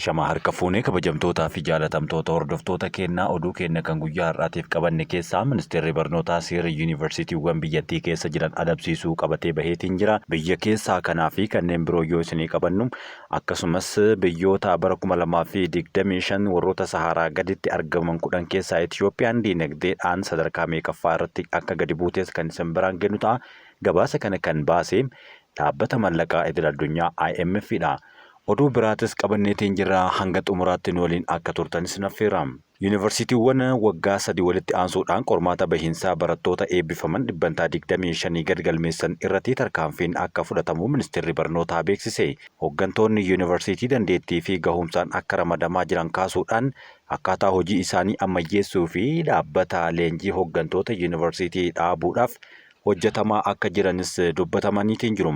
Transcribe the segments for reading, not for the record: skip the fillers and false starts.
Ashamaa harka fuunee kabajamtootaa fi jaalatamtoota hordoftoota kennaa oduu kenna kan guyyaa har'aatiif qabanne keessaa ministeerri barnootaa seera yuunivarsiitiiwwan biyyattii keessa jiran adabsiisuu qabatee baheetiin jira. Biyya keessaa kanaa fi kanneen biroo yoo isinii qabannu akkasumas biyyoota bara 2025 warroota Saharaa gaditti argaman 10 keessaa Itiyoophiyaan diinagdeedhaan sadarkaa meeqaffaa irratti akka gadi buutees kan isin biraan kennu ta'a. Gabaasa kana kan baase dhaabbata mallaqaa idil addunyaa IMF'dha. Oduu biraatis qabanneetiin jira hanga xumuraatti waliin akka turtanis naffeera. Yuunivarsiitiiwwan waggaa 3 walitti aansuudhaan qormaata bahiinsaa barattoota eebbifaman 25 gad galmeessan irratti tarkaanfiin akka fudhatamu ministeerri barnootaa beeksise. Hooggantoonni yuunivarsiitii dandeettii fi gahumsaan akka ramadamaa jiran kaasuudhaan akkaataa hojii isaanii ammayyeessuu fi dhaabbata leenjii hooggantoota yuunivarsiitii dhaabuudhaaf hojjetamaa akka jiranis dubbatamaniitiin jiru.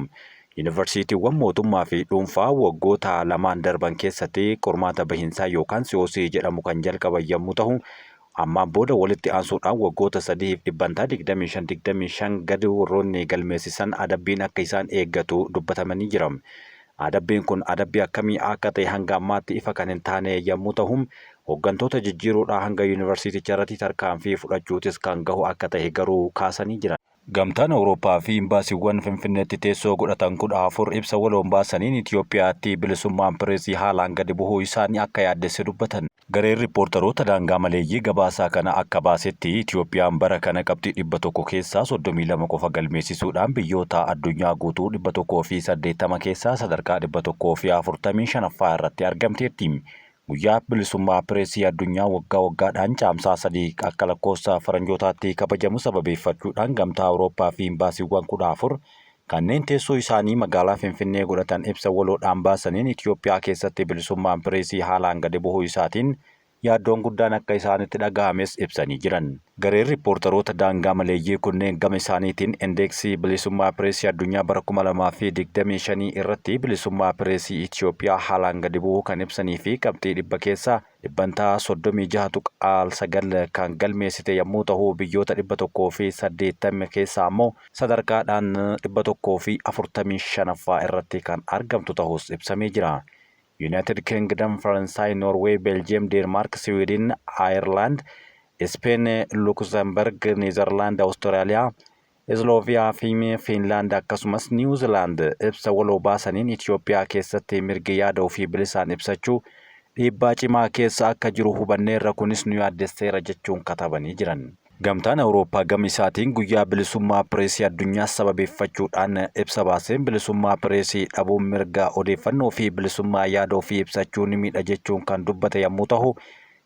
Yuunivarsiitiiwwan mootummaa fi dhuunfaa waggoota lamaan darban keessatti qormaata bahiinsaa yookaan COC jedhamu kan jalqaban yommuu ta'u, ammaan booda walitti aansuudhaan waggoota 325 gadi warroonni galmeessisan adabbiin akka isaan eeggatu dubbatamanii jira. Adabbiin kun adabbii akkamii akka ta'e hanga ammaatti ifa kan hin taane yommuu ta'u, hooggantoota jijjiiruudhaan hanga yuunivarsiiticha irratti tarkaanfii fudhachuutis kan gahu akka ta'e garuu kaasanii jiran. Gamtaan Awurooppaa fi imbaasiiwwan Finfinneetti teessoo godhatan 14 ibsa waloon baasaniin Itiyoophiyaatti bilisummaan pireesii haalaan gadi bu'uu isaanii akka yaaddesse dubbatan. Gareen riippoortaroota daangaa maleeyyii gabaasaa kana akka baasetti Itiyoophiyaan bara kana qabxii 100 keessaa 32 qofa galmeessisuudhaan biyyoota addunyaa guutuu 180 keessaa sadarkaa 145ffaa irratti argamteetti. Guyyaa bilisummaa pireesii addunyaa waggaa waggaadhaan caamsaa 3 akka lakkoofsa faranjootaatti kabajamu sababeeffachuudhaan gamtaa Awurooppaa fi imbaasiiwwan 14 kanneen teessoo isaanii magaalaa Finfinnee godhatan ibsa waloodhaan baasaniin Itiyoophiyaa keessatti bilisummaan pireesii haalaan gadi bu'uu isaatiin yaaddoon guddaan akka isaanitti dhagahames ibsanii jiran. Gareen riippoortaroota daangaa maleeyyii kunneen gama isaaniitiin indeeksii bilisummaa pireesii addunyaa bara 2025 irratti bilisummaa pireesii Itiyoophiyaa haalaan gadi bu'uu kan ibsanii fi qabxii 100 keessaa 36.9 kan galmeessite yommuu ta'u, biyyoota 180 keessaa ammoo sadarkaadhaan 145ffaa irratti kan argamtu ta'us ibsamee jira. United Kingdom, Faransaay, Norway, Belgium, Denmark, Sweden, Ireland, Spain, Luxembourg, Netherlands, Australia, Slovenia fi Finland akkasumas New Zealand ibsa waloo baasaniin Itiyoophiyaa keessatti mirgi yaada ofii bilisaan ibsachuu dhiibbaa cimaa keessa akka jiru hubanneerra kunis nu yaaddesseera jechuun katabanii jiran. Gamtaan Awurooppaa gama isaatiin guyyaa bilisummaa pireesii addunyaa sababeeffachuudhaan ibsa baaseen bilisummaa pireesii dhabuun mirga odeeffannoo fi bilisummaa yaada ofii ibsachuu ni miidha jechuun kan dubbate yommuu ta'u,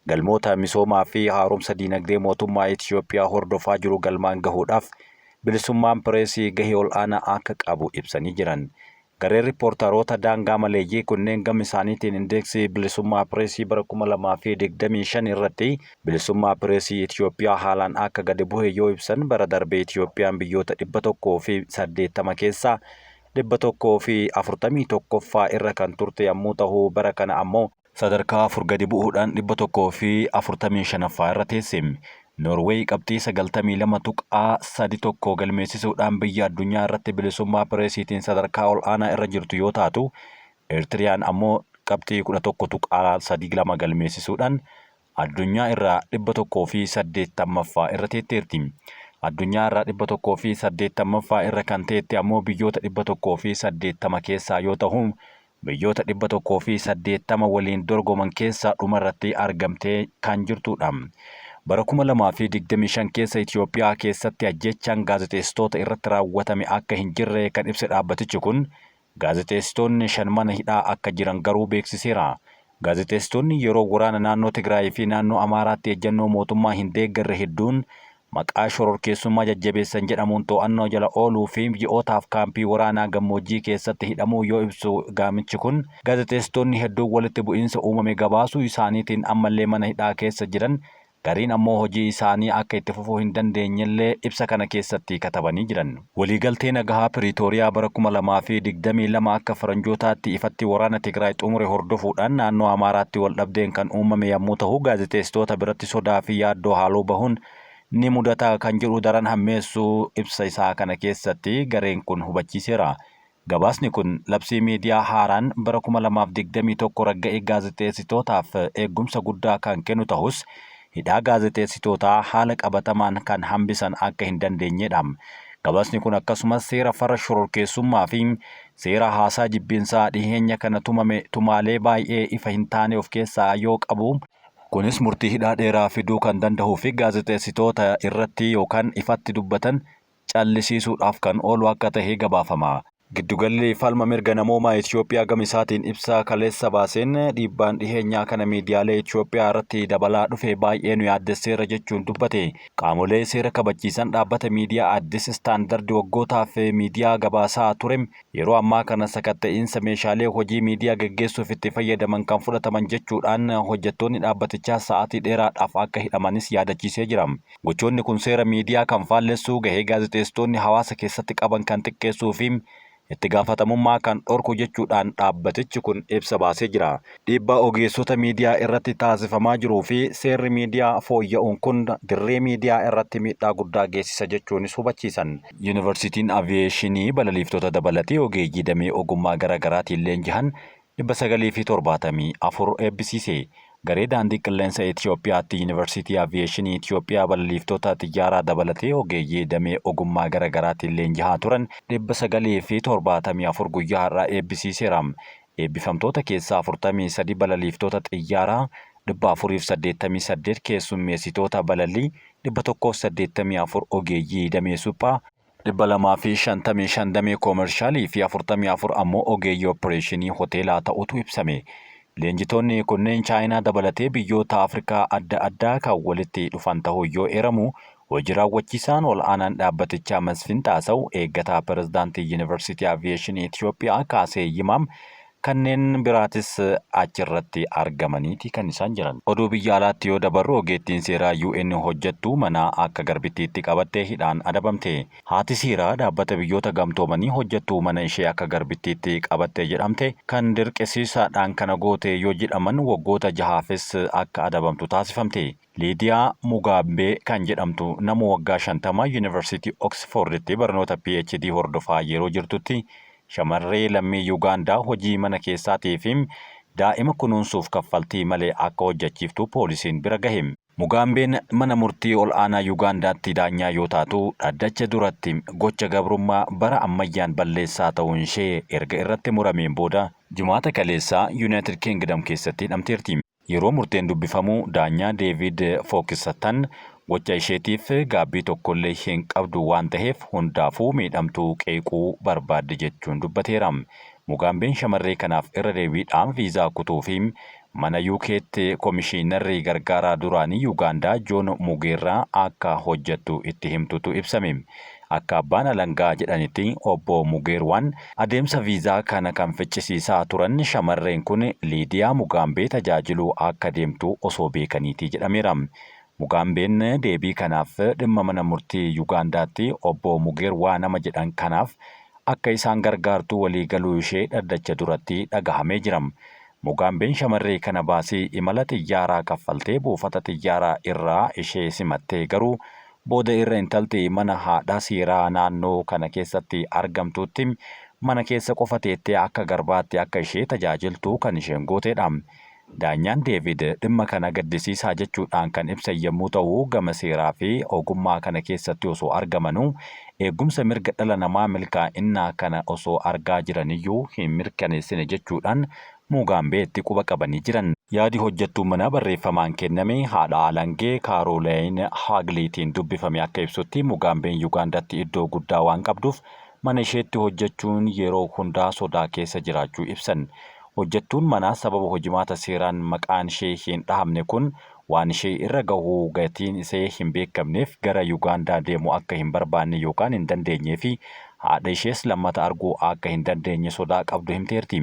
galmoota misoomaa fi haaromsa diinagdee mootummaa Itiyoophiyaa hordofaa jiru galmaan gahuudhaaf bilisummaan pireesii gahee ol'aanaa akka qabu ibsanii jiran. Gareen riippoortaroota daangaa maleeyyii kunneen gama isaaniitiin indeeksii bilisummaa pireesii bara 2025 irratti bilisummaa pireesii Itiyoophiyaa haalaan akka gadi bu'e yoo ibsan, bara darbee Itiyoophiyaan biyyoota 180 keessaa 141ffaa irra kan turte yommuu ta'u, bara kana ammoo sadarkaa 4 gadi bu'uudhaan 145ffaa irra teesse. Norway qabxii 92.31 galmeessisuudhaan biyya addunyaa irratti bilisummaa pireesiitiin sadarkaa ol'aanaa irra jirtu yoo taatu, Eertiriyaan ammoo qabxii 11.32 galmeessisuudhaan addunyaa irraa 180ffaa irra teetteerti. Addunyaa irraa 180ffaa irra kan teette ammoo biyyoota 180 keessaa yoo ta'u, biyyoota 180 waliin dorgoman keessaa dhumarratti argamtee kan jirtudha. Bara 2025 keessa Itiyoophiyaa keessatti ajjechaan gaazexeessitoota irratti raawwatame akka hin jirre kan ibse dhaabbatichi kun, gaazexeessitoonni 5 mana hidhaa akka jiran garuu beeksiseera. Gaazexeessitoonni yeroo waraana naannoo Tigraay fi naannoo Amaaraatti ejjennoo mootummaa hin deeggarre hedduun maqaa shororkeessummaa jajjabeessan jedhamuun to'annoo jala ooluu fi ji'ootaaf kaampii waraanaa gammoojjii keessatti hidhamuu yoo ibsu gaamichi kun, gaazexeessitoonni hedduun walitti bu'iinsa uumame gabaasuu isaaniitiin ammallee mana hidhaa keessa jiran, gariin ammoo hojii isaanii akka itti fufuu hin dandeenyellee ibsa kana keessatti katabanii jiran. Waliigaltee nagahaa Piriitooriyaa bara 2022 akka faranjootaatti ifatti waraana Tigraay xumure hordofuudhaan naannoo Amaaraatti wal dhabdeen kan uumame yommuu ta'u, gaazexeessitoota biratti sodaa fi yaaddoo haaloo bahuun ni mudata kan jedhu daran hammeessuu ibsa isaa kana keessatti gareen kun hubachiiseera. Gabaasni kun labsii miidiyaa haaraan bara 2021 ragga'ee gaazexeessitootaaf eegumsa guddaa kan kennu ta'us hidhaa gaazexeessitootaa haala qabatamaan kan hambisan akka hin dandeenyedha. Gabaasni kun akkasumas seera farra shororkeessummaa fi seera haasaa jibbiinsaa dhiheenya kana tumame tumaalee baay'ee ifa hin taane of keessaa yoo qabu, kunis murtii hidhaa dheeraa fiduu kan danda'uu fi gaazexeessitoota irratti yookaan ifatti dubbatan callisiisuudhaaf kan oolu akka ta'e gabaafama. Giddugalli falma mirga namoomaa Itoophiyaa gama isaatiin ibsa kaleessa baaseen dhiibbaan dhiheenyaa kana miidiyaalee Itoophiyaa irratti dabalaa dhufe baay'ee nu yaaddesseera jechuun dubbate. Qaamolee seera kabachiisan dhaabbata miidiyaa Addis Istaandardi waggootaaf miidiyaa gabaasaa ture yeroo ammaa kana sakatta'iinsa meeshaalee hojii miidiyaa geggeessuuf itti fayyadaman kan fudhataman jechuudhaan hojjettoonni dhaabbatichaa sa'aatii dheeraadhaaf akka hidhamanis yaadachiisee jira. Gochoonni kun seera miidiyaa kan faallessuu, gahee gaazexeessitoonni hawaasa keessatti qaban kan xiqqeessuu fi itti gaafatamummaa kan dhorku jechuudhaan dhaabbatichi kun ibsa baasee jira. Dhiibbaa ogeessota miidiyaa irratti taasifamaa jiruu fi seerri miidiyaa fooyya'uun kun dirree miidiyaa irratti miidhaa guddaa geessisa jechuunis hubachiisan. Yuunivarsiitiin Aviyeeshinii balaliiftota dabalatee ogeeyyii damee ogummaa garaagaraatiin leenji'an 974 eebbisiise. Garee daandii qilleensa Itoophiyaatti Yuunivarsiitii Aviyeeshinii Itoophiyaa balaliiftota xiyyaaraa dabalatee ogeeyyii damee ogummaa garaagaraatiin leenji'aa turan 974 guyyaa har'aa eebbisiiseera. Eebbifamtoota keessaa 43 balaliiftota xiyyaaraa, 488 keessummeessitoota balalii, 184 ogeeyyii damee suphaa, 255 damee koomershaalii fi 44 ammoo ogeeyyii opereeshinii hoteelaa ta'utu ibsame. Leenjitoonni kunneen Chaayinaa dabalatee biyyoota Afrikaa adda addaa kan walitti dhufan ta'uu yoo eeramu, hojii raawwachiisaan ol aanaan dhaabbatichaa Masfin Xaasaw, eeggataa pirezidaantii Yuunivarsiitii Aviyeeshinii Itoophiyaa Kaasee Yimaam kanneen biraatis achirratti argamaniiti kan isaan jiran. Oduu biyya alaatti yoo dabarru, ogeettiin seeraa UN hojjettuu mana akka garbittiitti qabattee hidhaan adabamte. Haati seeraa dhaabbata biyyoota gamtoomanii hojjettuu mana ishee akka garbittiitti qabattee jedhamte kan dirqisiisaadhaan kana goote yoo jedhaman waggoota 6 akka adabamtu taasifamte. Liidiyaa Mugaambee kan jedhamtu nama waggaa 50 Yuunivarsiitii Oksforditti barnoota PhD hordofaa yeroo jirtutti shamarree lammii Yuugaandaa hojii mana keessaatii fi daa'ima kunuunsuuf kaffaltii malee akka hojjechiiftu poolisiin bira gahe. Mugaambeen mana murtii ol aanaa Yuugaandaatti daanyaa yoo taatu, dhaddacha duratti gocha gabrummaa bara ammayyaan balleessaa ta'uun ishee erga irratti murameen booda jimaata kaleessaa Yuunaayitid Kingdom keessatti hidhamteerti. Yeroo murteen dubbifamu daanyaa Deevid Fookisatan gocha isheetiif gaabbii tokkollee hin qabdu waan ta'eef hundaafuu miidhamtuu qeequu barbaadde jechuun dubbateera. Mugaambeen shamarree kanaaf irra deebiidhaan viizaa kutuu fi mana UK'tti komishiinarri gargaaraa duraanii Yuugaandaa Joon Mugeerraa akka hojjettu itti himtutu ibsame. Akka abbaan alangaa jedhanitti obbo Mugeerwaan adeemsa viizaa kana kan ficcisiisaa turan shamarreen kun Liidiyaa Mugaambee tajaajiluu akka deemtu osoo beekaniiti jedhameera. Mugaambeen deebii kanaaf dhimma mana murtii Yuugaandaatti obbo Mugeerwaa nama jedhan kanaaf akka isaan gargaartuu walii galuu ishee dhaddacha duratti dhagahamee jira. Mugaambeen shamarree kana baasii imala xiyyaaraa kaffaltee buufata xiyyaaraa irraa ishee simattee garuu booda irra intalti mana haadha seeraa naannoo kana keessatti argamtutti mana keessa qofa teettee akka garbaatti akka ishee tajaajiltu kan isheen gooteedha. Daanyaan Deevid dhimma kana gaddisiisaa jechuudhaan kan ibsan yommuu ta'u, gama seeraa fi ogummaa kana keessatti osoo argamanuu eegumsa mirga dhala namaa milkaa'inaa kana osoo argaa jiraniyyuu hin mirkaneessine jechuudhaan Mugaambeetti quba qabanii jiran. Yaadi hojjettuu mana barreeffamaan kenname haadha alangee Kaarooleen Haagliitiin dubbifame akka ibsutti Mugaambeen Yuugaandaatti iddoo guddaa waan qabduuf mana isheetti hojjechuun yeroo hundaa sodaa keessa jiraachuu ibsan. Hojjettuun manaa sababa hojimaata seeraan maqaan ishee hin dhahamne kun waan ishee irra gahuu gatiin ishee hin beekamneef gara Yuugaandaa deemuu akka hin barbaanne yookaan hin dandeenyee fi haadha ishees lammata arguu akka hin dandeenye sodaa qabdu himteerti.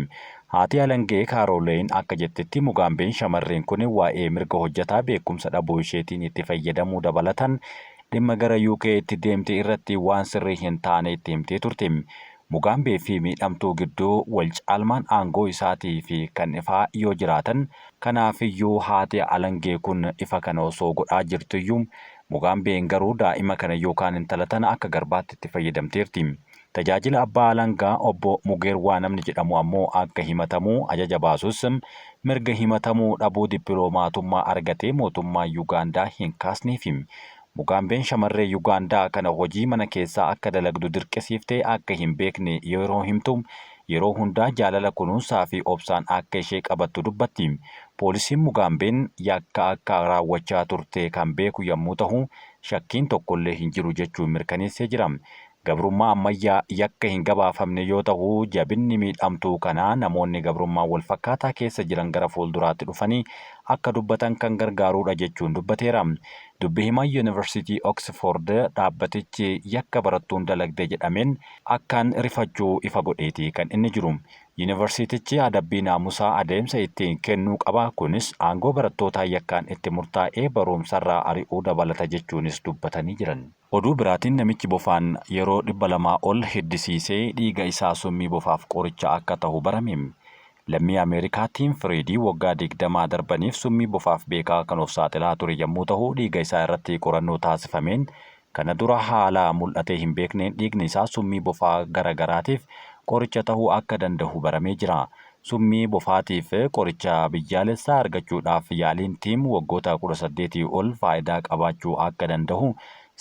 Haati alangee Kaarooleen akka jettetti Mugaambeen shamarreen kun waa'ee mirga hojjetaa beekumsa dhabuu isheetiin itti fayyadamuu dabalatan dhimma gara UK itti deemte irratti waan sirrii hin taane itti himtee turte. Mugaambee fi miidhamtuu gidduu wal caalmaan aangoo isaatii fi kan ifaa yoo jiraatan, kanaafiyyuu haati alangee kun ifa kana osoo godhaa jirtuyyuu Mugaambeen garuu daa'ima kana yookaan intala tana akka garbaatti itti fayyadamteerti. Tajaajila abbaa alangaa obbo Mugeerwaa namni jedhamu ammoo akka himatamuu ajaja baasus mirga himatamuu dhabuu dippiloomatummaa argatee mootummaa Yuugaandaa hin kaasneef. Mugaambeen shamarree Yuugaandaa kana hojii mana keessaa akka dalagdu dirqisiiftee akka hin beekne yeroo himtu yeroo hundaa jaalala kunuunsaa fi obsaan akka ishee qabattu dubbatti. Poolisiin Mugaambeen yakka akka raawwachaa turte kan beeku yommuu ta'u shakkiin tokkollee hin jiru jechuun mirkaneessee jira. Gabrummaa ammayyaa yakka hin gabaafamne yoo ta'u jabinni miidhamtuu kanaa namoonni gabrummaa wal fakkaataa keessa jiran gara fuulduraatti dhufanii akka dubbatan kan gargaarudha jechuun dubbateera. Dubbi himaa Yuunivarsiitii Oxford dhaabbatichi yakka barattuun dalagde jedhameen akkaan rifachuu ifa godheeti kan inni jiru. Yuunivarsiitichi adabbii naamusaa adeemsa ittiin kennuu qaba. Kunis aangoo barattootaa yakkaan itti murtaa'ee barumsarraa ari'uu dabalata jechuunis dubbatanii jiran. Oduu biraatiin namichi bofaan yeroo 200 ol heddisiisee dhiiga isaa summii bofaaf qoricha akka ta'u barame. Lammii Ameerikaa Tiim Fireedii waggaa 20 darbaniif summii bofaaf beekaa kan of saaxilaa ture yommuu ta'u dhiiga isaa irratti qorannoo taasifameen kana dura haala mul'atee hin beekneen dhiigni isaa summii bofaa garagaraatiif qoricha ta'uu akka danda'u baramee jira. Summii bofaatiif qoricha biyyaalessaa argachuudhaaf yaaliin Tiim waggoota 18 ol faayidaa qabaachuu akka danda'u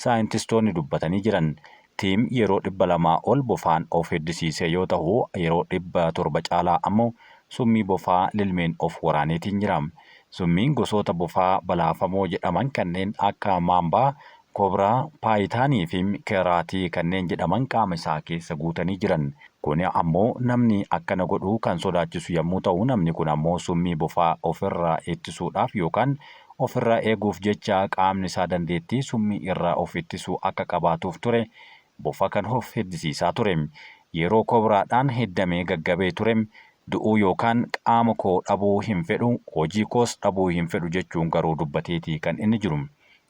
saayintistoonni dubbatanii jiran. Tiim yeroo 200 ol bofaan of heddisiise yoo ta'u yeroo 700 caalaa ammoo summii bofaa lilmeen of waraaneetiin jira. Summiin gosoota bofaa balaafamoo jedhaman kanneen akka maambaa, kobraa, paayitaanii fi keeraatii kanneen jedhaman qaama isaa keessa guutanii jiran. Kun ammoo namni akkana godhuu kan sodaachisu yommuu ta'u namni kun ammoo summii bofaa ofirraa ittisuudhaaf yookaan ofirraa eeguuf jecha qaamni isaa dandeettii summii irraa of ittisuu akka qabaatuuf ture bofa kan of heddisiisaa ture. Yeroo kobraadhaan heddamee gaggabee ture du'uu yookaan qaama koo dhabuu hin fedhu hojii koos dhabuu hin fedhu jechuun garuu dubbateetii kan inni jiru.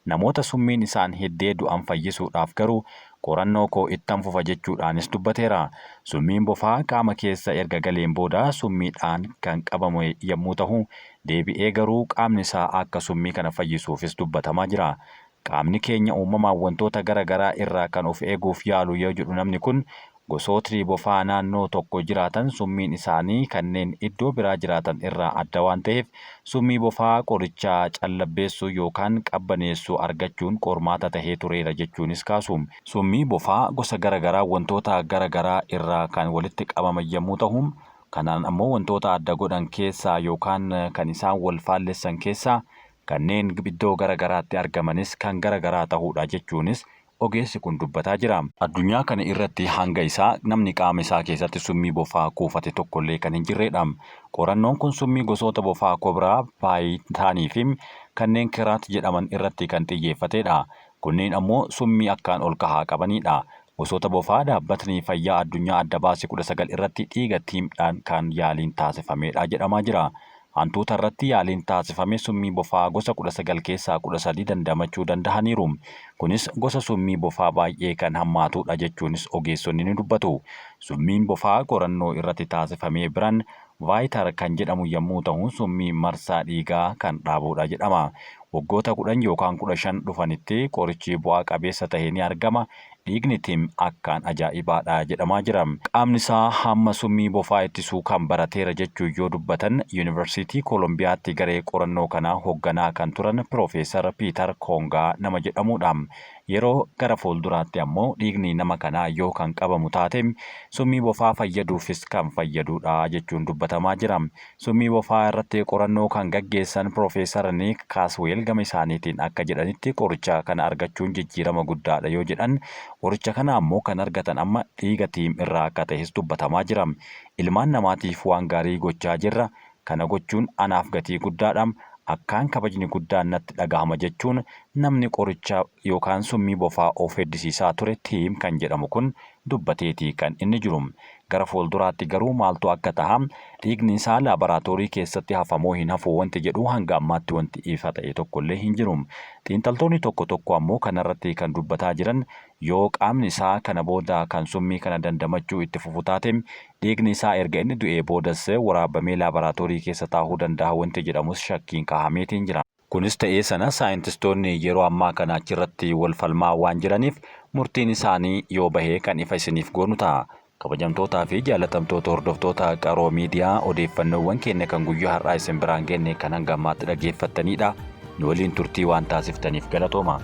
Namoota summiin isaan heddee du'an fayyisuudhaaf garuu qorannoo koo ittan fufa jechuudhaanis dubbateera. Summiin bofaa qaama keessa erga galeen booda summiidhaan kan qabamu yommuu ta'u deebi'ee garuu qaamni isaa akka summii kana fayyisuufis dubbatamaa jira. Qaamni keenya uumamaan wantoota garaagaraa irraa kan of eeguuf yaalu yoo jedhu namni kun gosootni bofaa naannoo tokko jiraatan summiin isaanii kanneen iddoo biraa jiraatan irraa adda waan ta'eef summii bofaa qorichaa callabbeessuu yookaan qabbaneessuu argachuun qormaata tahee tureera jechuunis kaasu. Summii bofaa gosa garaagaraa wantoota garaagaraa irraa kan walitti qabaman yommuu ta'u kanaan ammoo wantoota adda godhan keessaa yookaan kan isaan wal faallessan keessaa kanneen iddoo garaagaraatti argamanis kan garaagaraa ta'uudha jechuunis ogeessi kun dubbataa jira. Addunyaa kana irratti hanga isaa namni qaama isaa keessatti summii bofaa kuufate tokkollee kan hin jirredha. Qorannoon kun summii gosoota bofaa kobraa, paayitaanii fi kanneen keeraat jedhaman irratti kan xiyyeeffatedha. Kunneen ammoo summii akkaan ol kahaa qabanidha. Gosoota bofaa dhaabbatni fayyaa addunyaa adda baase 19 irratti dhiiga tiimdhaan kan yaaliin taasifamedha jedhamaa jira. Hantuuta irratti yaaliin taasifame summii bofaa gosa 19 keessaa 13 dandamachuu danda'aniiru. Kunis gosa summii bofaa baay'ee kan hammaatudha jechuunis ogeessonni ni dubbatu. Summiin bofaa qorannoo irratti taasifamee biraan vaayitar kan jedhamu yommuu ta'u summii marsaa dhiigaa kan dhaabudha jedhama. Waggoota 10 yookaan 15 dhufanitti qorichi bu'aa qabeessa ta'ee ni argama. Dhiigni Tiim akkaan ajaa'ibaadha jedhamaa jira. Qaamni isaa hamma summii bofaa ittisuu kan barateera jechuun yoo dubbatan Yuunivarsiitii Koolombiyaatti garee qorannoo kanaa hoogganaa kan turan Piroofeesar Piitar Koongaa nama jedhamudha. Yeroo gara fuulduraatti ammoo dhiigni nama kanaa yoo kan qabamu taate summii bofaa fayyaduufis kan fayyadudha jechuun dubbatamaa jira. Summii bofaa irratti qorannoo kan gaggeessan Piroofeesar Niik Kaasweel gama isaaniitiin akka jedhanitti qoricha kana argachuun jijjiirama guddaadha yoo jedhan qoricha kana ammoo kan argatan amma dhiiga Tiim irraa akka ta'es dubbatamaa jira. Ilmaan namaatiif waan gaarii gochaa jirra. Kana gochuun anaaf gatii guddaadha. Akkaan kabajni guddaan natti dhagahama jechuun namni qoricha yookaan summii bofaa of heddisiisaa ture Tiim kan jedhamu kun dubbateetii kan inni jiru. Gara fuulduraatti garuu maaltu akka ta'a dhiigni isaa laaboraatoorii keessatti hafamoo hin hafu wanti jedhu hanga ammaatti wanti ifa ta'e tokkollee hin jiru. Xiinxaltoonni tokko tokko ammoo kanarratti kan dubbataa jiran yoo qaamni isaa kana booda kan summii kana dandamachuu itti fufu taate dhiigni isaa erga inni du'ee boodas waraabamee laaboraatoorii keessa taa'uu danda'a wanti jedhamus shakkiin kaahameetiin jira. Kunis ta'ee sana saayintistoonni yeroo ammaa kana achirratti wal falmaa waan jiraniif murtiin isaanii yoo bahee kan ifa isiniif goonu ta'a. Kabajamtootaa fi jaalatamtoota hordoftoota Qaroo Miidiyaa, odeeffannoowwan keenya kan guyyaa har'aa isin biraan geenye kan hanga ammaatti dhaggeeffattanidha. Nu waliin turtii waan taasiftaniif galatooma.